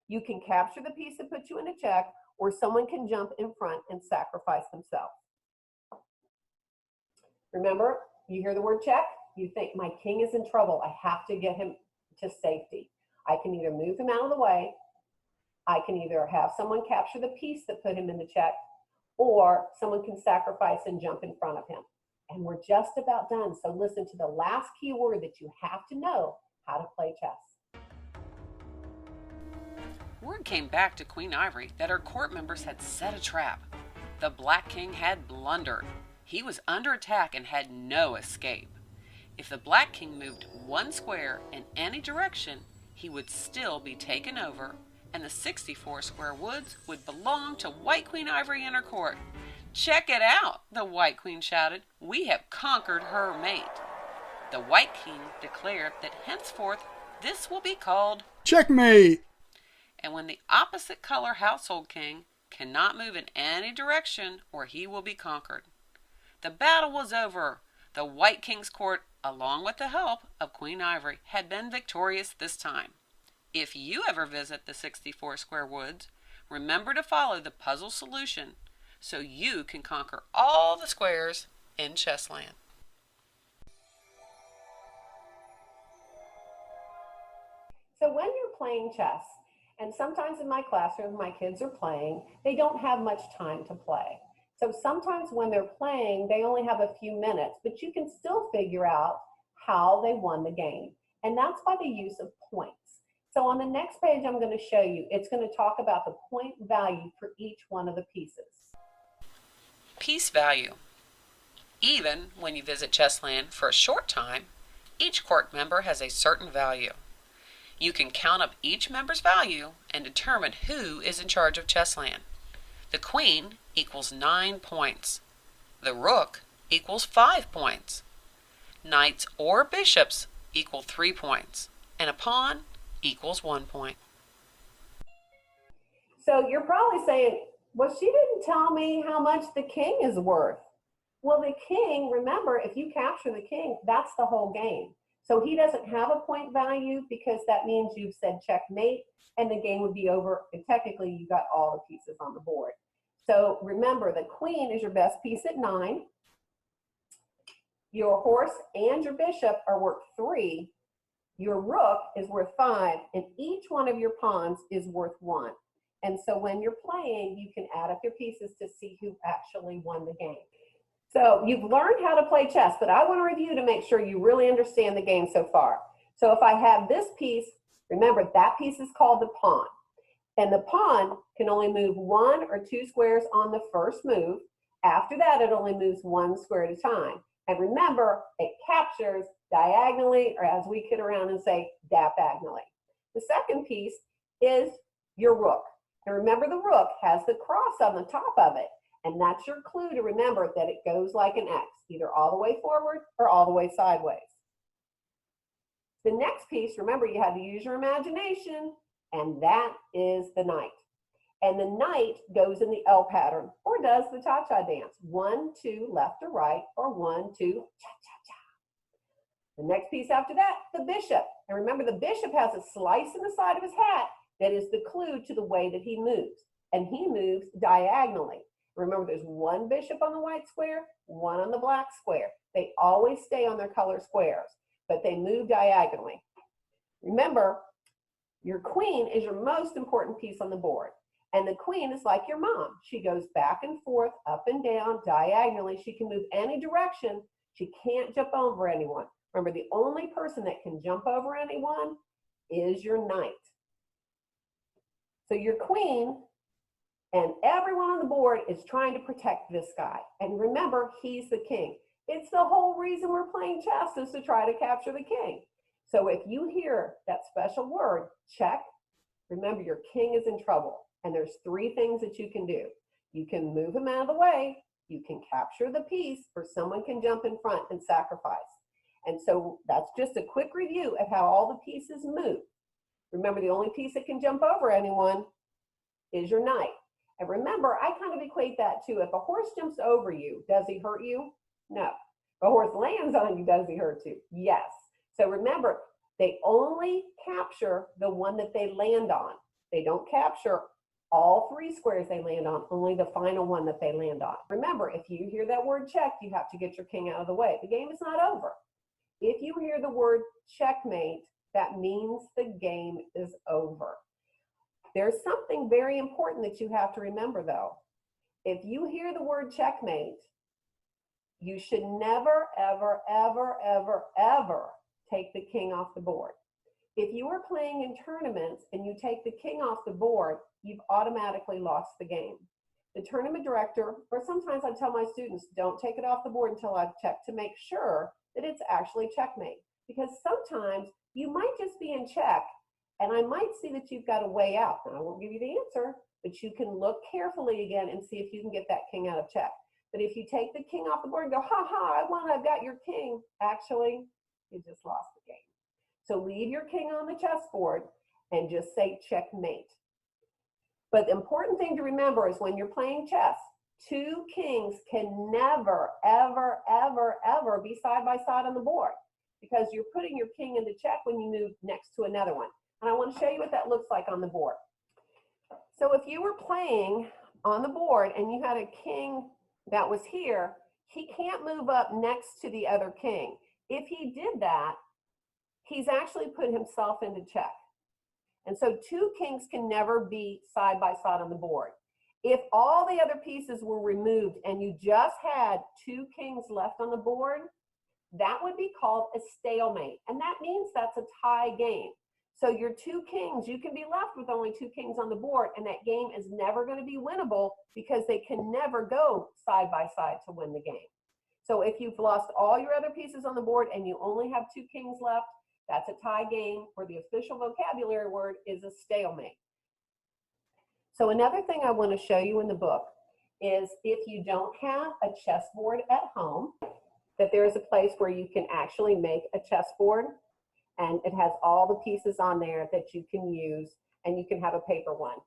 You can capture the piece that puts you in a check, or someone can jump in front and sacrifice themselves. Remember, you hear the word check, you think my king is in trouble. I have to get him to safety. I can either move him out of the way, I can either have someone capture the piece that put him in the check, or someone can sacrifice and jump in front of him. And we're just about done. So listen to the last key word that you have to know how to play chess. Word came back to Queen Ivory that her court members had set a trap. The Black King had blundered. He was under attack and had no escape. If the Black King moved one square in any direction, he would still be taken over, and the 64 square woods would belong to White Queen Ivory and her court. "Check it out," the White Queen shouted. "We have conquered her mate." The White King declared that henceforth this will be called checkmate. And when the opposite color household king cannot move in any direction, or he will be conquered. The battle was over. The White King's court, along with the help of Queen Ivory, had been victorious this time. If you ever visit the 64 square woods, remember to follow the puzzle solution so you can conquer all the squares in Chessland. So when you're playing chess, and sometimes in my classroom, my kids are playing, they don't have much time to play. So sometimes when they're playing, they only have a few minutes, but you can still figure out how they won the game. And that's by the use of points. So on the next page, I'm going to show you, it's going to talk about the point value for each one of the pieces. Piece value. Even when you visit Chessland for a short time, each court member has a certain value. You can count up each member's value and determine who is in charge of Chessland. The queen equals 9 points. The rook equals 5 points. Knights or bishops equal 3 points. And a pawn equals 1 point. So you're probably saying, well, she didn't tell me how much the king is worth. Well, the king, remember, if you capture the king, that's the whole game. So he doesn't have a point value because that means you've said checkmate and the game would be over. And technically, you got all the pieces on the board. So remember, the queen is your best piece at 9. Your horse and your bishop are worth 3. Your rook is worth 5. And each one of your pawns is worth 1. And so when you're playing, you can add up your pieces to see who actually won the game. So you've learned how to play chess, but I want to review to make sure you really understand the game so far. So if I have this piece, remember that piece is called the pawn. And the pawn can only move 1 or 2 squares on the first move. After that, it only moves 1 square at a time. And remember, it captures diagonally, or as we kid around and say, diagonally. The second piece is your rook. And remember, the rook has the cross on the top of it. And that's your clue to remember that it goes like an X, either all the way forward or all the way sideways. The next piece, remember, you had to use your imagination, and that is the knight. And the knight goes in the L pattern, or does the cha-cha dance. 1, 2, left or right, or 1, 2, cha-cha-cha. The next piece after that, the bishop. And remember, the bishop has a slice in the side of his hat that is the clue to the way that he moves. And he moves diagonally. Remember, there's 1 bishop on the white square, 1 on the black square. They always stay on their color squares, but they move diagonally. Remember, your queen is your most important piece on the board. And the queen is like your mom. She goes back and forth, up and down, diagonally. She can move any direction. She can't jump over anyone. Remember, the only person that can jump over anyone is your knight. So your queen and everyone on the board is trying to protect this guy. And remember, he's the king. It's the whole reason we're playing chess, is to try to capture the king. So if you hear that special word, check, remember your king is in trouble. And there's 3 things that you can do. You can move him out of the way. You can capture the piece, or someone can jump in front and sacrifice. And so that's just a quick review of how all the pieces move. Remember, the only piece that can jump over anyone is your knight. And remember, I kind of equate that to, if a horse jumps over you, does he hurt you? No. If a horse lands on you, does he hurt you? Yes. So remember, they only capture the one that they land on. They don't capture all 3 squares they land on, only the final one that they land on. Remember, if you hear that word check, you have to get your king out of the way. The game is not over. If you hear the word checkmate, that means the game is over. There's something very important that you have to remember though. If you hear the word checkmate, you should never, ever, ever, ever, ever take the king off the board. If you are playing in tournaments and you take the king off the board, you've automatically lost the game. The tournament director, or sometimes I tell my students, don't take it off the board until I've checked to make sure that it's actually checkmate. Because sometimes you might just be in check and I might see that you've got a way out. And I won't give you the answer, but you can look carefully again and see if you can get that king out of check. But if you take the king off the board and go, ha ha, I won, I've got your king, actually, you just lost the game. So leave your king on the chessboard and just say checkmate. But the important thing to remember is when you're playing chess, 2 kings can never, ever, ever, ever be side by side on the board because you're putting your king into check when you move next to another one. And I want to show you what that looks like on the board. So if you were playing on the board and you had a king that was here, he can't move up next to the other king. If he did that, he's actually put himself into check. And so 2 kings can never be side by side on the board. If all the other pieces were removed and you just had 2 kings left on the board, that would be called a stalemate. And that means that's a tie game. So your 2 kings, you can be left with only 2 kings on the board, and that game is never going to be winnable because they can never go side by side to win the game. So if you've lost all your other pieces on the board and you only have 2 kings left, that's a tie game, or the official vocabulary word is a stalemate. So another thing I want to show you in the book is if you don't have a chessboard at home, that there is a place where you can actually make a chessboard, and it has all the pieces on there that you can use, and you can have a paper one.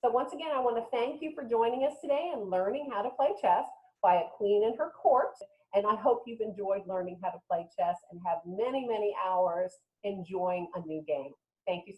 So once again, I want to thank you for joining us today and learning how to play chess by a queen and her court. And I hope you've enjoyed learning how to play chess and have many, many hours enjoying a new game. Thank you